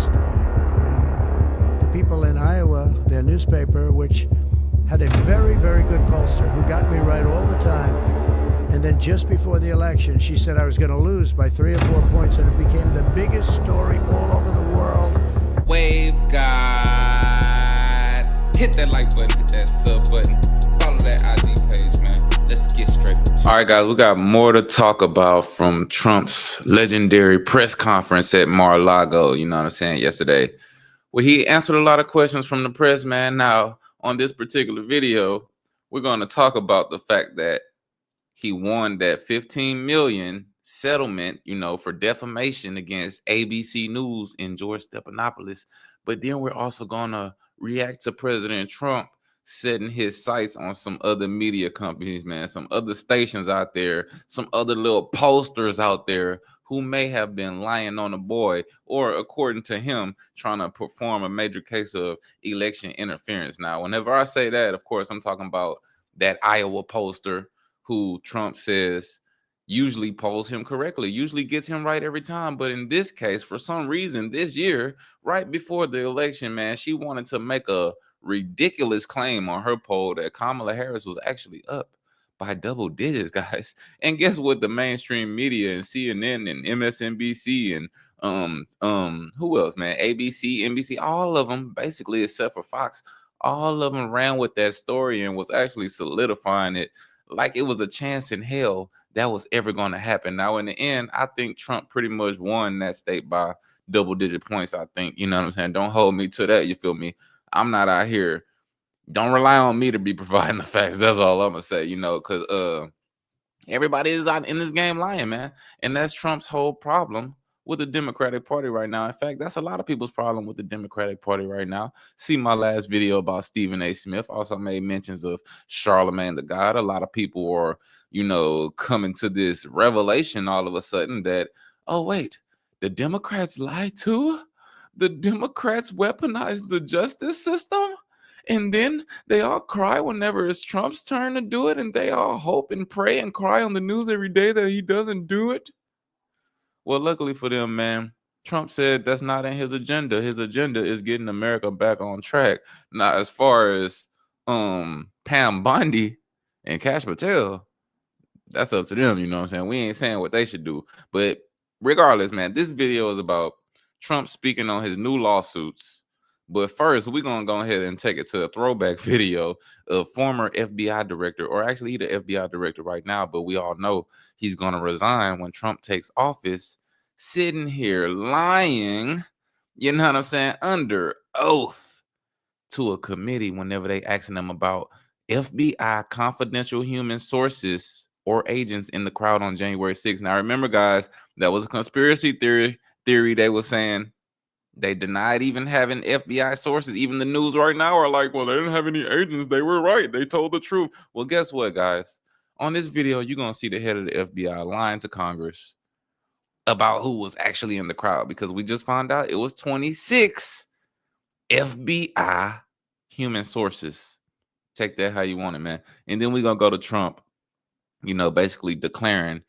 because the people in Iowa, their newspaper, which had a very, very good pollster who got me right all the time, and then just before the election, she said I was going to lose by 3 or 4 points, and it became the biggest story all over the world. Wave God. Hit that like button, hit that sub button. Follow that IG page, man. Let's get straight into it. All right, guys, we got more to talk about from Trump's legendary press conference at Mar-a-Lago, you know what I'm saying, yesterday. Well, he answered a lot of questions from the press, man. Now, on this particular video, we're going to talk about the fact that he won that $15 million settlement, you know, for defamation against ABC News and George Stephanopoulos. But then we're also going to react to President Trump setting his sights on some other media companies, man, some other stations out there, some other little posters out there who may have been lying on the boy or, according to him, trying to perform a major case of election interference. Now, whenever I say that, of course, I'm talking about that Iowa poster who Trump says usually polls him correctly, usually gets him right every time. But in this case, for some reason, this year, right before the election, man, she wanted to make a ridiculous claim on her poll that Kamala Harris was actually up by double digits, guys. And guess what? The mainstream media and CNN and MSNBC and who else, man? ABC, NBC, all of them, basically, except for Fox, all of them ran with that story and was actually solidifying it like it was a chance in hell that was ever going to happen. Now, in the end, I think Trump pretty much won that state by double-digit points, I think. You know what I'm saying? Don't hold me to that, you feel me? I'm not out here. Don't rely on me to be providing the facts. That's all I'm going to say, you know, because everybody is out in this game lying, man. And that's Trump's whole problem with the Democratic Party right now. In fact, that's a lot of people's problem with the Democratic Party right now. See my last video about Stephen A. Smith. Also made mentions of Charlemagne the God. A lot of people are, you know, coming to this revelation all of a sudden that, oh, wait, the Democrats lie too? The Democrats weaponize the justice system? And then they all cry whenever it's Trump's turn to do it, and they all hope and pray and cry on the news every day that he doesn't do it. Well, luckily for them, man, Trump said that's not in his agenda. His agenda is getting America back on track. Now, as far as Pam Bondi and Kash Patel, that's up to them, you know what I'm saying? We ain't saying what they should do. But regardless, man, this video is about Trump speaking on his new lawsuits. But first, we're going to go ahead and take it to a throwback video of former FBI director, or actually the FBI director right now, but we all know he's going to resign when Trump takes office, sitting here lying, you know what I'm saying, under oath to a committee whenever they asking them about FBI confidential human sources or agents in the crowd on January 6th. Now, remember, guys, that was a conspiracy theory. They were saying they denied even having FBI sources. Even the news right now are like, well, they didn't have any agents. They were right. They told the truth. Well, guess what, guys? On this video, you're going to see the head of the FBI lying to Congress about who was actually in the crowd, because we just found out it was 26 FBI human sources. Take that how you want it, man. And then we're going to go to Trump, you know, basically declaring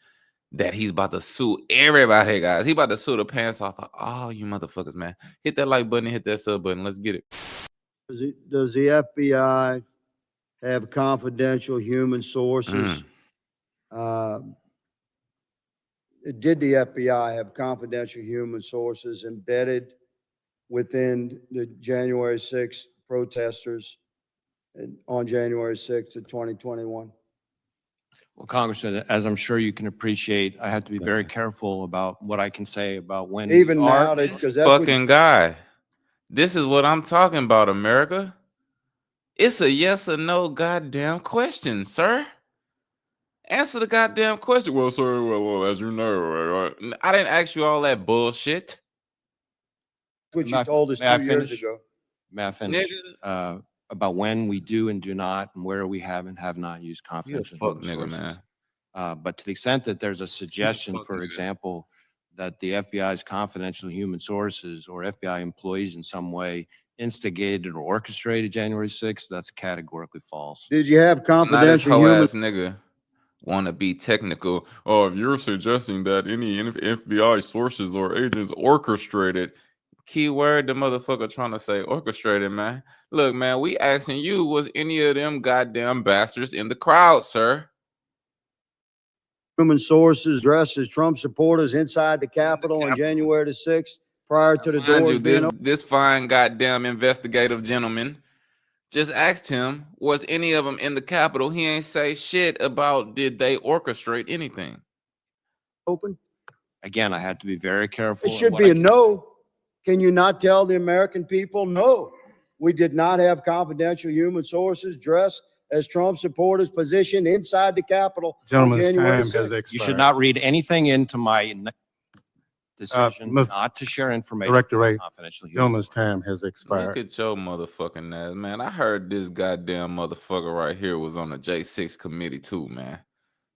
that he's about to sue everybody, guys. He about to sue the pants off of all you motherfuckers, man. Hit that like button and hit that sub button. Let's get it. Does the FBI have confidential human sources? Did the FBI have confidential human sources embedded within the January 6th protesters on January 6th of 2021? Well, Congressman, as I'm sure you can appreciate, I have to be very careful about what I can say about when even now, because that's fucking guy. This is what I'm talking about, America. It's a yes or no goddamn question, sir. Answer the goddamn question. Well, sir, well, as you know, right? I didn't ask you all that bullshit. What you told us 2 years ago. May I finish? About when we do and do not, and where we have and have not used confidential human sources. Man. But to the extent that there's a suggestion, for example, that the FBI's confidential human sources or FBI employees in some way instigated or orchestrated January 6th, that's categorically false. Did you have confidential human nigga want to be technical? Oh, if you're suggesting that any FBI sources or agents orchestrated, Key word the motherfucker trying to say orchestrated, man. Look, man, we asking you, was any of them goddamn bastards in the crowd, sir? Human sources dressed as Trump supporters inside the Capitol on January the 6th, prior to the doors being open. This fine goddamn investigative gentleman just asked him, was any of them in the Capitol? He ain't say shit about did they orchestrate anything. Open? Again, I had to be very careful. It should be a no. Can you not tell the American people, no, we did not have confidential human sources dressed as Trump supporters positioned inside the Capitol? Gentleman's time has expired. You should not read anything into my decision not to share information. Director Ray, confidential. gentleman's time has expired. Look at your motherfucking ass, man. I heard this goddamn motherfucker right here was on the J6 committee too, man.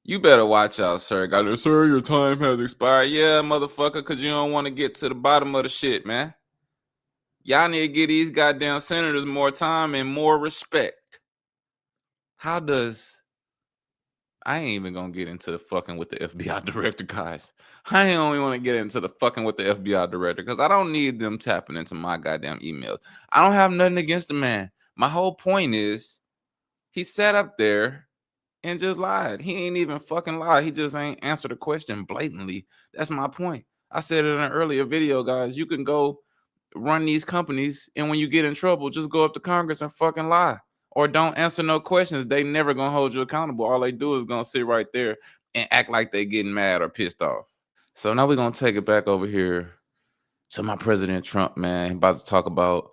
You better watch out, sir. Sir, your time has expired. Yeah, motherfucker, because you don't want to get to the bottom of the shit, man. Y'all need to give these goddamn senators more time and more respect. How does... I ain't even going to get into the fucking with the FBI director, guys. I ain't only want to get into the fucking with the FBI director because I don't need them tapping into my goddamn emails. I don't have nothing against the man. My whole point is he sat up there and just lied. He ain't even fucking lied. He just ain't answered the question blatantly. That's my point. I said it in an earlier video, guys. You can go run these companies, and when you get in trouble, just go up to Congress and fucking lie. Or don't answer no questions. They never gonna hold you accountable. All they do is gonna sit right there and act like they getting mad or pissed off. So now we're gonna take it back over here to my President Trump, man. He's about to talk about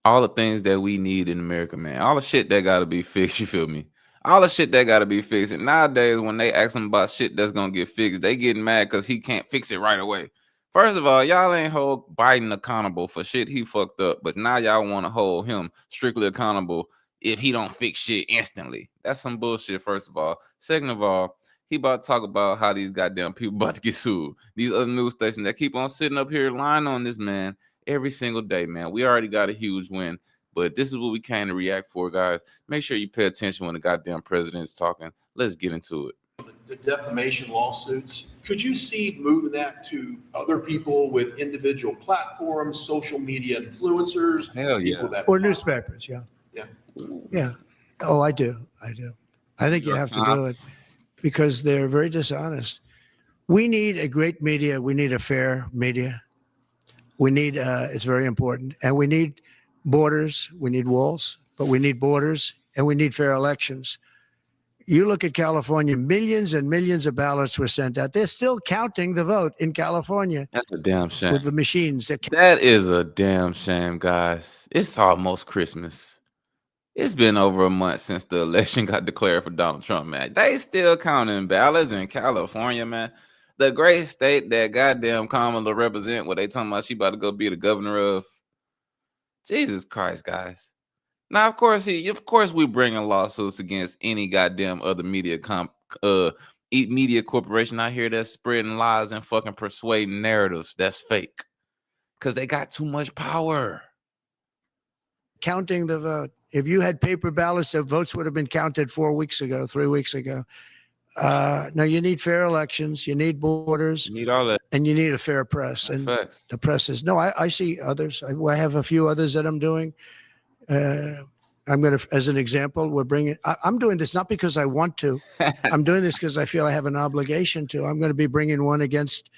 all the things that we need in America, man. All the shit that gotta be fixed, you feel me? All the shit that gotta be fixed. And nowadays, when they ask him about shit that's gonna get fixed, they getting mad because he can't fix it right away. First of all, y'all ain't hold Biden accountable for shit he fucked up, but now y'all want to hold him strictly accountable if he don't fix shit instantly. That's some bullshit, first of all. Second of all, he about to talk about how these goddamn people about to get sued. These other news stations that keep on sitting up here lying on this man every single day, man. We already got a huge win, but this is what we came to react for, guys. Make sure you pay attention when the goddamn president's talking. Let's get into it. The defamation lawsuits, could you see moving that to other people with individual platforms, social media influencers? Hell yeah. People that Or newspapers, yeah. Yeah. Yeah. Oh, I do. I think you have to do it because they're very dishonest. We need a great media. We need a fair media. We need, it's very important. And we need borders. We need walls, but we need borders and we need fair elections. You look at California, millions and millions of ballots were sent out. They're still counting the vote in California. That's a damn shame. With the machines. That is a damn shame, guys. It's almost Christmas. It's been over a month since the election got declared for Donald Trump, man. They still counting ballots in California, man. The great state that goddamn Kamala represent, what they talking about she about to go be the governor of. Jesus Christ, guys. Now, of course, we bringing lawsuits against any goddamn other media corporation out here that's spreading lies and fucking persuading narratives that's fake. Because they got too much power. Counting the vote. If you had paper ballots, the votes would have been counted 4 weeks ago, 3 weeks ago. Now, you need fair elections. You need borders. You need all that. And you need a fair press. That's and facts. The press is, no, I see others. I have a few others that I'm doing. I'm going to, as an example, I'm doing this not because I want to. I'm doing this because I feel I have an obligation to. I'm going to be bringing one against.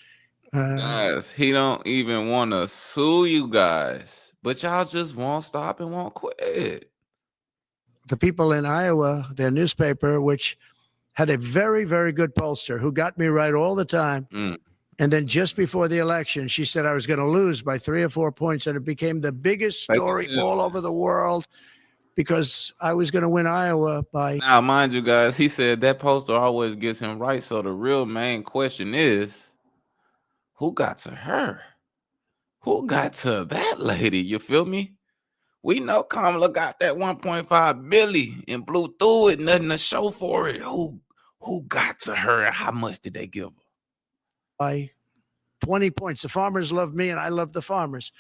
Guys, he don't even want to sue you guys, but y'all just won't stop and won't quit. The people in Iowa, their newspaper, which had a very, very good pollster who got me right all the time. And then just before the election, she said I was going to lose by 3 or 4 points. And it became the biggest story all over the world because I was going to win Iowa by. Now, mind you, guys, he said that pollster always gets him right. So the real main question is, who got to her? Who got to that lady? You feel me? We know Kamala got that 1.5 billion and blew through it, nothing to show for it. Who got to her and how much did they give her? By 20 points. The farmers loved me and I loved the farmers.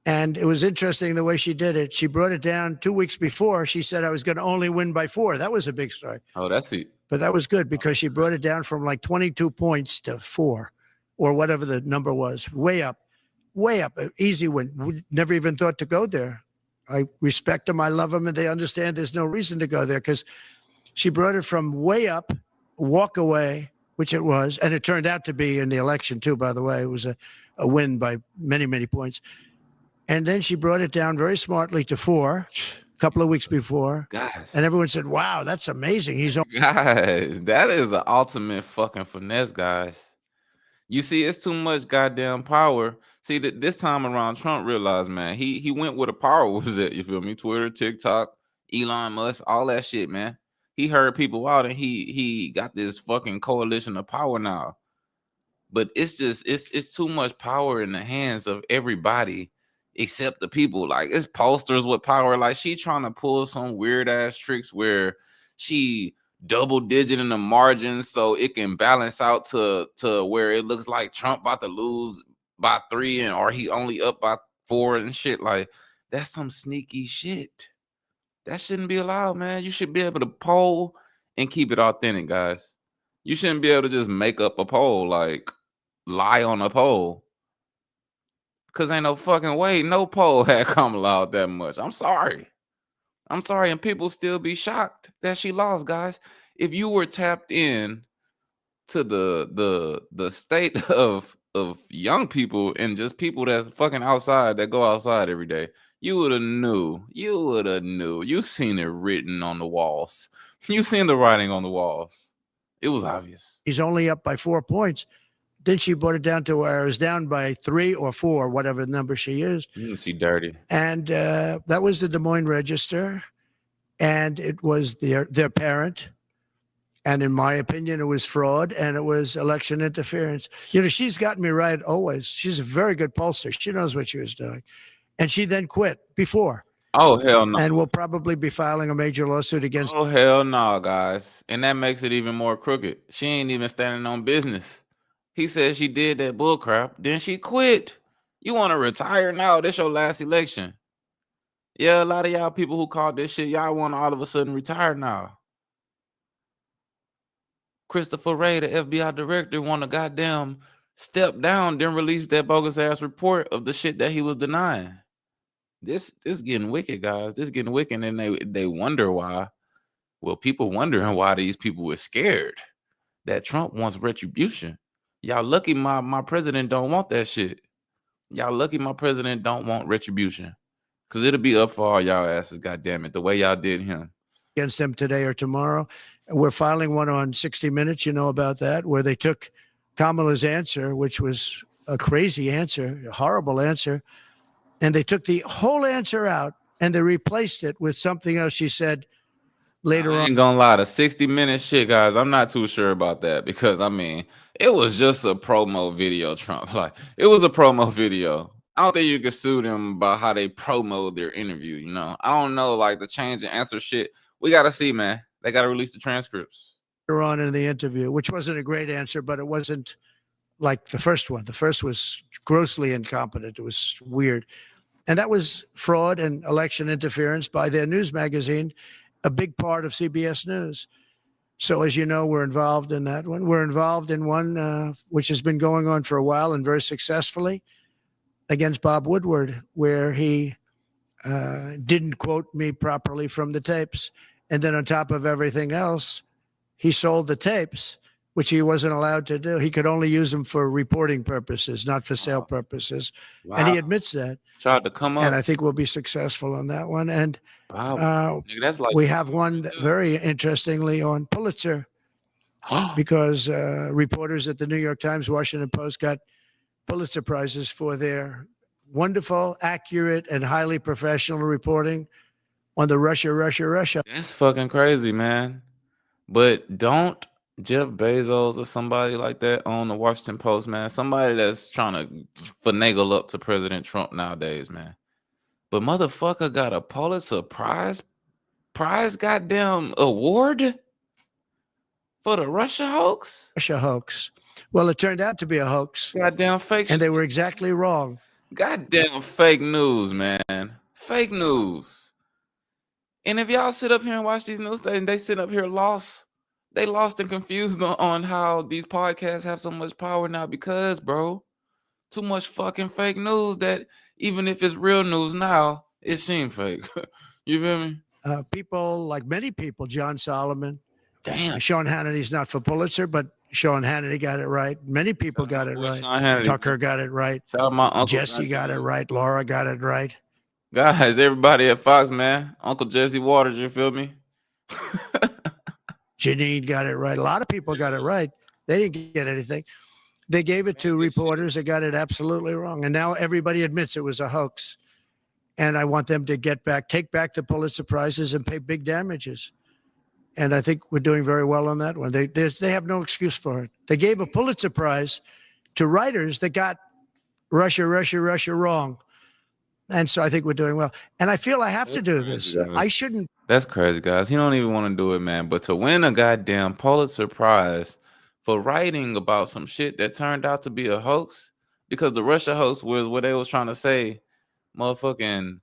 And it was interesting the way she did it. She brought it down 2 weeks before. She said I was going to only win by 4. That was a big story. Oh, that's it. But that was good because she brought it down from like 22 points to 4 or whatever the number was, way up. way up, easy win. We never even thought to go there. I respect them, I love them, and they understand there's no reason to go there because she brought it from way up, walk away, which it was, and it turned out to be in the election too, by the way. It was a win by many, many points. And then she brought it down very smartly to 4 a couple of weeks before. Guys. And everyone said, wow, that's amazing. Guys, that is an ultimate fucking finesse, guys. You see, it's too much goddamn power. See, this time around, Trump realized, man, he went where the power was at. You feel me? Twitter, TikTok, Elon Musk, all that shit, man. He heard people out, and he got this fucking coalition of power now. But it's just it's too much power in the hands of everybody except the people. Like, it's posters with power. Like, she trying to pull some weird ass tricks where she double digit in the margins so it can balance out to where it looks like Trump about to lose by 3 and or he only up by 4 and shit. Like, that's some sneaky shit. That shouldn't be allowed, man. You should be able to poll and keep it authentic, guys. You shouldn't be able to just make up a poll, like lie on a poll. Cause ain't no fucking way no poll had Kamala out that much. I'm sorry. And people still be shocked that she lost, guys. If you were tapped in to the state of young people and just people that's fucking outside, that go outside every day, you would have knew. You seen it written on the walls. You seen the writing on the walls. It was obvious. He's only up by 4 points. Then she brought it down to where it was down by 3 or 4, whatever number she used. She dirty. And that was the Des Moines Register, and it was their parent. And in my opinion, it was fraud, and it was election interference. You know, she's gotten me right always. She's a very good pollster. She knows what she was doing. And she then quit before. Oh, hell no. And we'll probably be filing a major lawsuit against. Oh, hell no, guys. And that makes it even more crooked. She ain't even standing on business. He said she did that bull crap, then she quit. You want to retire now? This your last election. Yeah, a lot of y'all people who called this shit, y'all want to all of a sudden retire now. Christopher Wray, the FBI director, want to goddamn step down, then release that bogus ass report of the shit that he was denying. This getting wicked, guys. This getting wicked, and they wonder why. Well, people wondering why these people were scared that Trump wants retribution. Y'all lucky my president don't want that shit. Y'all lucky my president don't want retribution. Because it'll be up for all y'all asses, goddammit, the way y'all did him. Against them today or tomorrow. We're filing one on 60 Minutes, you know about that, where they took Kamala's answer, which was a crazy answer, a horrible answer, and they took the whole answer out and they replaced it with something else she said later on. I ain't gonna lie, the 60-minute shit, guys, I'm not too sure about that because, I mean, it was just a promo video, Trump. Like, it was a promo video. I don't think you could sue them about how they promote their interview, you know? I don't know, like, the change and answer shit. We got to see, man. They got to release the transcripts. Later on in the interview, which wasn't a great answer, but it wasn't like the first one. The first was grossly incompetent. It was weird. And that was fraud and election interference by their news magazine, a big part of CBS News. So as you know, we're involved in that one. We're involved in one which has been going on for a while and very successfully against Bob Woodward, where he didn't quote me properly from the tapes. And then on top of everything else, he sold the tapes, which he wasn't allowed to do. He could only use them for reporting purposes, not for sale purposes. Wow. And he admits that. Tried to come up. And I think we'll be successful on that one. And wow. Nigga, that's like we have one very interestingly on Pulitzer because reporters at the New York Times, Washington Post got Pulitzer Prizes for their wonderful, accurate, and highly professional reporting on the Russia. That's fucking crazy, man. But don't Jeff Bezos or somebody like that on the Washington Post, man. Somebody that's trying to finagle up to President Trump nowadays, man. But motherfucker got a Pulitzer Prize goddamn award for the Russia hoax? Russia hoax. Well, it turned out to be a hoax. Goddamn fake and they were exactly wrong. Goddamn fake news, man. Fake news. And if y'all sit up here and watch these news stations, they sit up here lost. They lost and confused on how these podcasts have so much power now because, bro, too much fucking fake news that even if it's real news now, it seems fake. You feel me? People like many people, John Solomon, Damn. Sean Hannity's not for Pulitzer, but Sean Hannity got it right. Many people got it right. Sean Hannity. Tucker got it right. Shout out my uncle Jesse got it right. Laura got it right. Guys, everybody at Fox, man. Uncle Jesse Waters, you feel me? Janine got it right. A lot of people got it right. They didn't get anything. They gave it to reporters that got it absolutely wrong. And now everybody admits it was a hoax. And I want them to take back the Pulitzer Prizes and pay big damages. And I think we're doing very well on that one. They have no excuse for it. They gave a Pulitzer Prize to writers that got Russia wrong. And so I think we're doing well. And I feel I have to do this. I shouldn't. That's crazy, guys. He don't even want to do it, man. But to win a goddamn Pulitzer Prize for writing about some shit that turned out to be a hoax, because the Russia hoax was what they was trying to say, motherfucking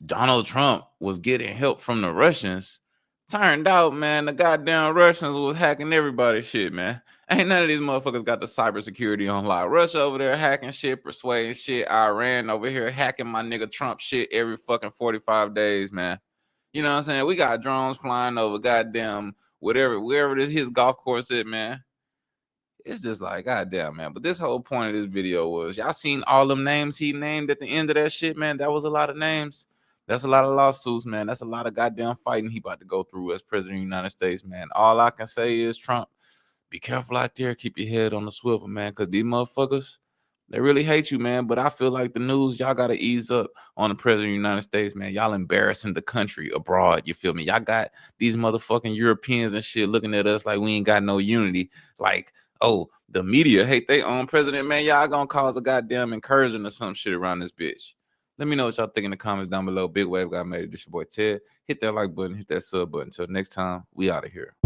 Donald Trump was getting help from the Russians. Turned out, man, the goddamn Russians was hacking everybody's shit, man. Ain't none of these motherfuckers got the cybersecurity on lock. Russia over there hacking shit, persuading shit. Iran over here hacking my nigga Trump shit every fucking 45 days, man. You know what I'm saying? We got drones flying over goddamn wherever his golf course is, man. It's just like, goddamn, man. But this whole point of this video was, y'all seen all them names he named at the end of that shit, man? That was a lot of names. That's a lot of lawsuits, man. That's a lot of goddamn fighting he about to go through as president of the United States, man. All I can say is, Trump, be careful out there. Keep your head on the swivel, man, because these motherfuckers, they really hate you, man. But I feel like the news, y'all got to ease up on the president of the United States, man. Y'all embarrassing the country abroad, you feel me? Y'all got these motherfucking Europeans and shit looking at us like we ain't got no unity. Like, oh, the media hate their own president, man. Y'all gonna cause a goddamn incursion or some shit around this bitch. Let me know what y'all think in the comments down below. Big Wave got made it. This your boy Ted. Hit that like button, hit that sub button. Until next time, we out of here.